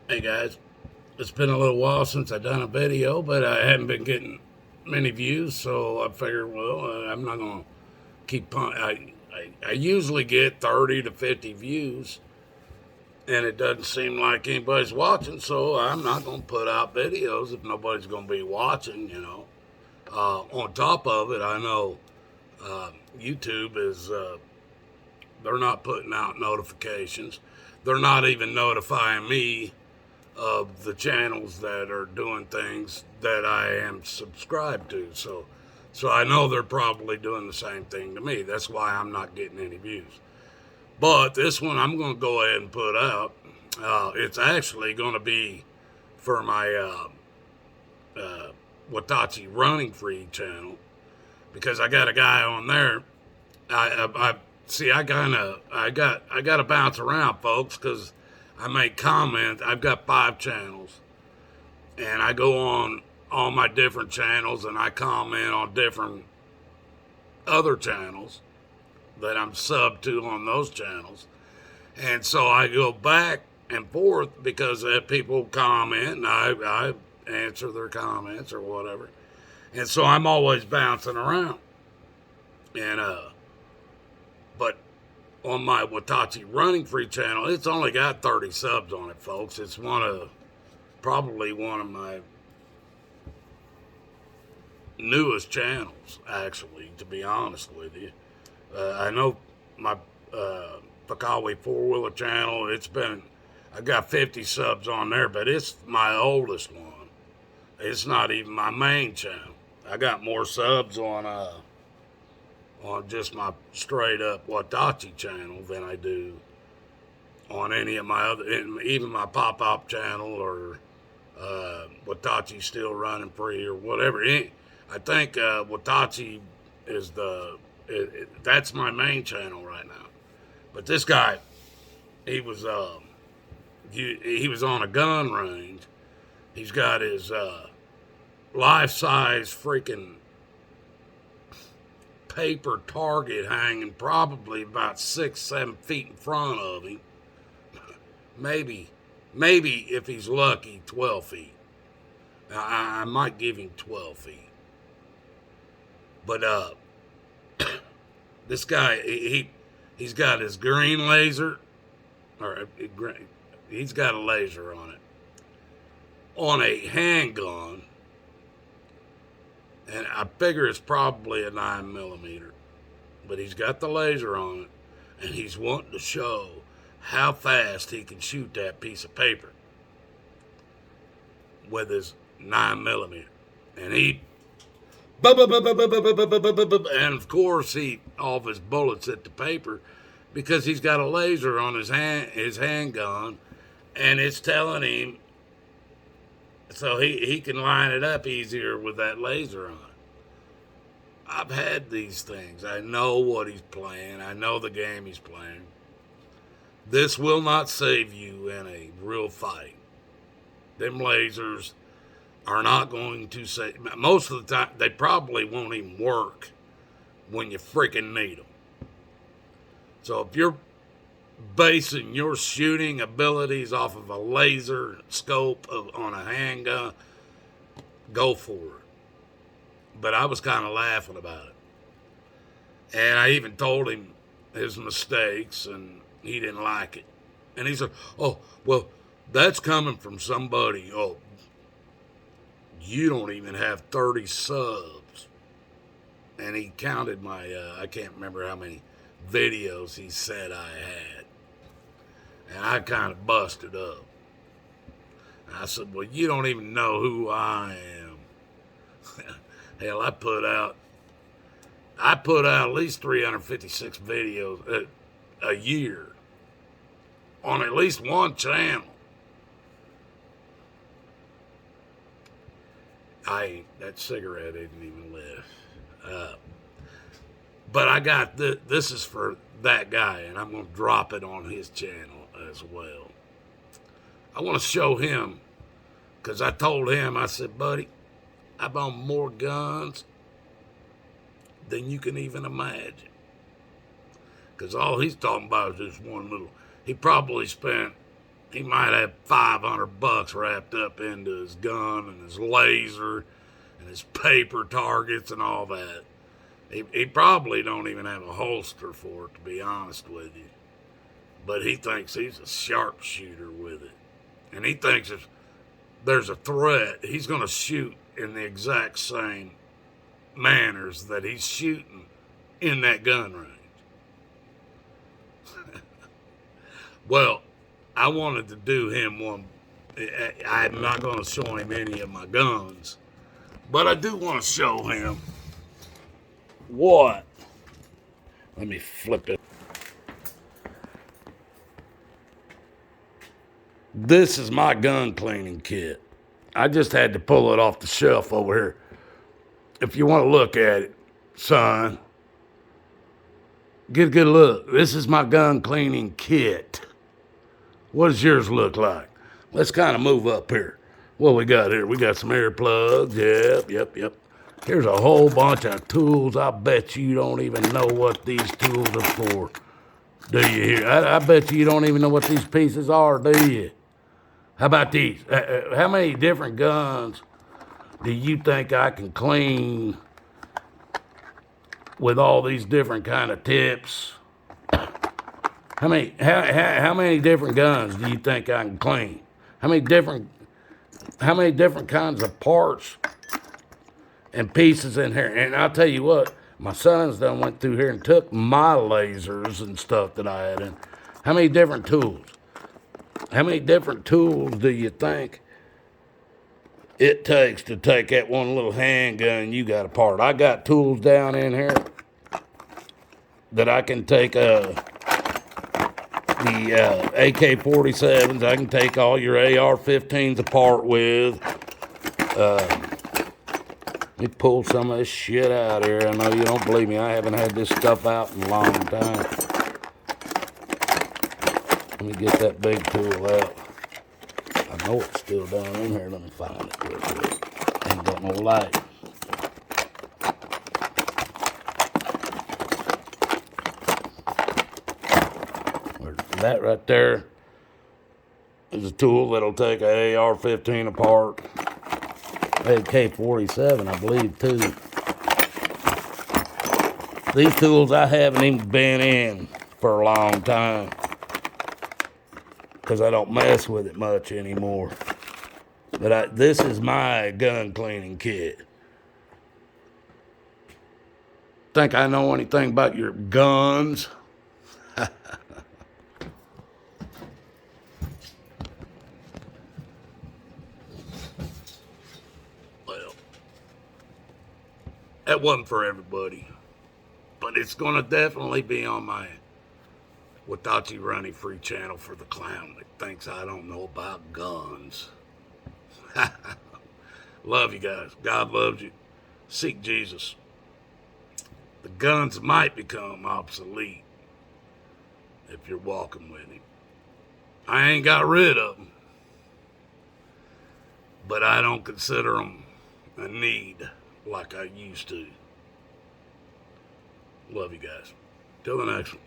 Hey guys, it's been a little while since I done a video, but I hadn't been getting many views, so I figured, well, I'm not gonna keep. I usually get 30 to 50 views, and it doesn't seem like anybody's watching, so I'm not gonna put out videos if nobody's gonna be watching. On top of it, I know YouTube is they're not putting out notifications. They're not even notifying me of the channels that are doing things that I am subscribed to. So I know they're probably doing the same thing to me. That's why I'm not getting any views. But this one I'm going to go ahead and put out. It's actually going to be for my Watachi Running Free channel because I got a guy on there. I see. I got to bounce around, folks, because I make comments. I've got 5 channels, and I go on all my different channels, and I comment on different other channels that I'm sub to on those channels, and so I go back and forth because people comment, and I answer their comments or whatever, and so I'm always bouncing around, and but on my Watachi Running Free channel, it's only got 30 subs on it, folks. It's probably one of my newest channels, actually, to be honest with you. I know my Pakawi four-wheeler channel, I got 50 subs on there, but it's my oldest one. It's not even my main channel. I got more subs on just my straight up Watachi channel than I do on any of my other, even my pop up channel or Watachi Still Running Free or whatever. I think Watachi is that's my main channel right now. But this guy, he was he was on a gun range. He's got his life size freaking paper target hanging probably about 6-7 feet in front of him. maybe if he's lucky, 12 feet. I might give him 12 feet. But this guy, he's got his green laser, or he's got a laser on it, on a handgun, and I figure it's probably a 9mm, but he's got the laser on it, and he's wanting to show how fast he can shoot that piece of paper with his 9mm, and and of course all of his bullets hit the paper because he's got a laser on his handgun, and it's telling him so he can line it up easier with that laser on it. I've had these things. I know what he's playing. I know the game he's playing. This will not save you in a real fight. Them lasers are not going to save. Most of the time, they probably won't even work when you freaking need them. So if you're basing your shooting abilities off of a laser scope on a handgun, go for it. But I was kind of laughing about it. And I even told him his mistakes, and he didn't like it. And he said, oh, well, that's coming from somebody. Oh, you don't even have 30 subs. And he counted my, I can't remember how many videos he said I had. And I kind of busted up. And I said, well, you don't even know who I am. Hell, I put out at least 356 videos a year on at least one channel. That cigarette didn't even lift. But I got this is for that guy, and I'm going to drop it on his channel as well. I want to show him, because I told him, I said, buddy, I bought more guns than you can even imagine. Because all he's talking about is this one little. He probably spent he might have $500 wrapped up into his gun and his laser and his paper targets and all that. He probably don't even have a holster for it, to be honest with you. But he thinks he's a sharpshooter with it. And he thinks if there's a threat, he's going to shoot in the exact same manners that he's shooting in that gun range. Well, I wanted to do him one. I'm not going to show him any of my guns, but I do want to show him what. Let me flip it. This is my gun cleaning kit. I just had to pull it off the shelf over here. If you want to look at it, son, get a good look. This is my gun cleaning kit. What does yours look like? Let's kind of move up here. What we got here? We got some earplugs. Yep. Here's a whole bunch of tools. I bet you don't even know what these tools are for. Do you hear? I bet you don't even know what these pieces are, do you? How about these? How many different guns do you think I can clean with all these different kind of tips? How many different guns do you think I can clean? How many different kinds of parts and pieces in here? And I'll tell you what, my sons done went through here and took my lasers and stuff that I had in. How many different tools? How many different tools do you think it takes to take that one little handgun you got apart? I got tools down in here that I can take the AK-47s. I can take all your AR-15s apart with. Let me pull some of this shit out here. I know you don't believe me. I haven't had this stuff out in a long time. Let me get that big tool out. I know it's still down in here. Let me find it real quick. Ain't got no light. That right there is a tool that'll take an AR-15 apart. AK-47, I believe, too. These tools I haven't even been in for a long time because I don't mess with it much anymore. But this is my gun cleaning kit. Think I know anything about your guns? Well, that wasn't for everybody. But it's going to definitely be on my Watachi Runny Free channel for the clown that thinks I don't know about guns. Love you guys. God loves you. Seek Jesus. The guns might become obsolete if you're walking with him. I ain't got rid of them, but I don't consider them a need like I used to. Love you guys. Till the next one.